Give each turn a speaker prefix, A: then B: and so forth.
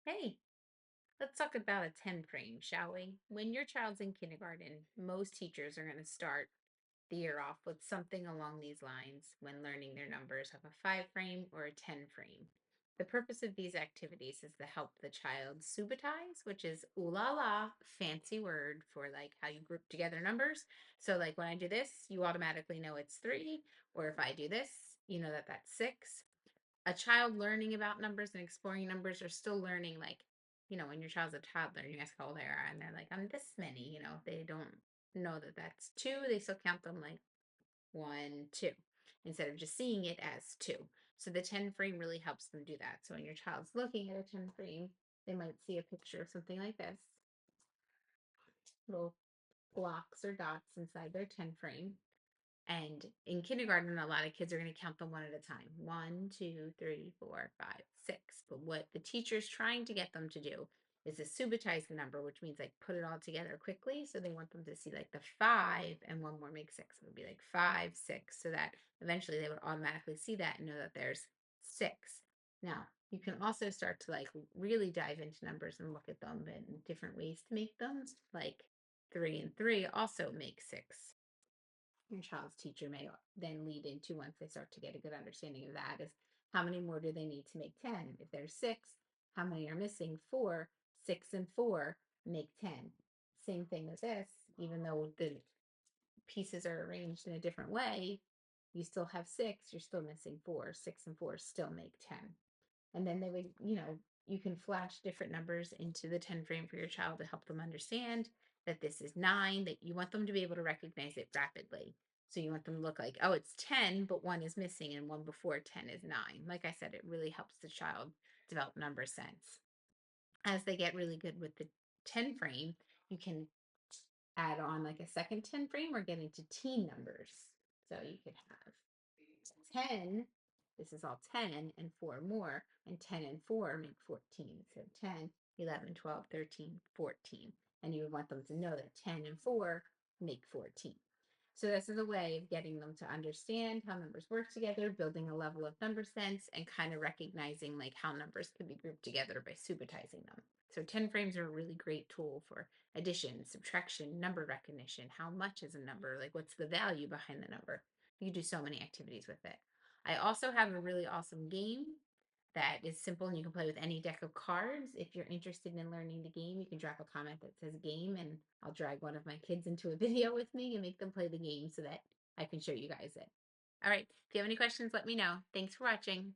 A: Hey, let's talk about a 10 frame, shall we? When your child's in kindergarten, most teachers are going to start the year off with something along these lines when learning their numbers of a 5 frame or a 10 frame. The purpose of these activities is to help the child subitize, which is ooh la la, fancy word for like how you group together numbers. So, like when I do this, you automatically know it's 3, or if I do this, you know that that's 6. A child learning about numbers and exploring numbers are still learning, like, when your child's a toddler, you ask how old they are, and they're like, I'm this many, they don't know that that's two. They still count them like one, two, instead of just seeing it as two. So the 10 frame really helps them do that. So when your child's looking at a 10 frame, they might see a picture of something like this, little blocks or dots inside their 10 frame. And in kindergarten, a lot of kids are going to count them one at a time. One, two, three, four, five, six. But what the teacher's trying to get them to do is to subitize the number, which means like put it all together quickly. So they want them to see like the five and one more makes six. It would be like five, six, so that eventually they would automatically see that and know that there's six. Now, you can also start to like really dive into numbers and look at them in different ways to make them. Like three and three also make six. Your child's teacher may then lead into, once they start to get a good understanding of that, is how many more do they need to make 10? If there's six, how many are missing? Four. Six and four make 10. Same thing with this, even though the pieces are arranged in a different way, you still have six, you're still missing four. Six and four still make 10. And then they would, you can flash different numbers into the 10 frame for your child to help them understand that this is 9, that you want them to be able to recognize it rapidly. So you want them to look like, oh, it's 10, but one is missing and one before 10 is 9. Like I said, it really helps the child develop number sense. As they get really good with the 10 frame, you can add on like a second 10 frame or get into teen numbers. So you could have 10, this is all 10 and 4 more, and 10 and 4 make 14. So 10, 11, 12, 13, 14. And you would want them to know that 10 and 4 make 14. So this is a way of getting them to understand how numbers work together, building a level of number sense, and kind of recognizing like how numbers can be grouped together by subitizing them. So 10 frames are a really great tool for addition, subtraction, number recognition. How much is a number? Like what's the value behind the number? You do so many activities with it. I also have a really awesome game that is simple and you can play with any deck of cards. If you're interested in learning the game, you can drop a comment that says game and I'll drag one of my kids into a video with me and make them play the game so that I can show you guys it. All right. If you have any questions, let me know. Thanks for watching.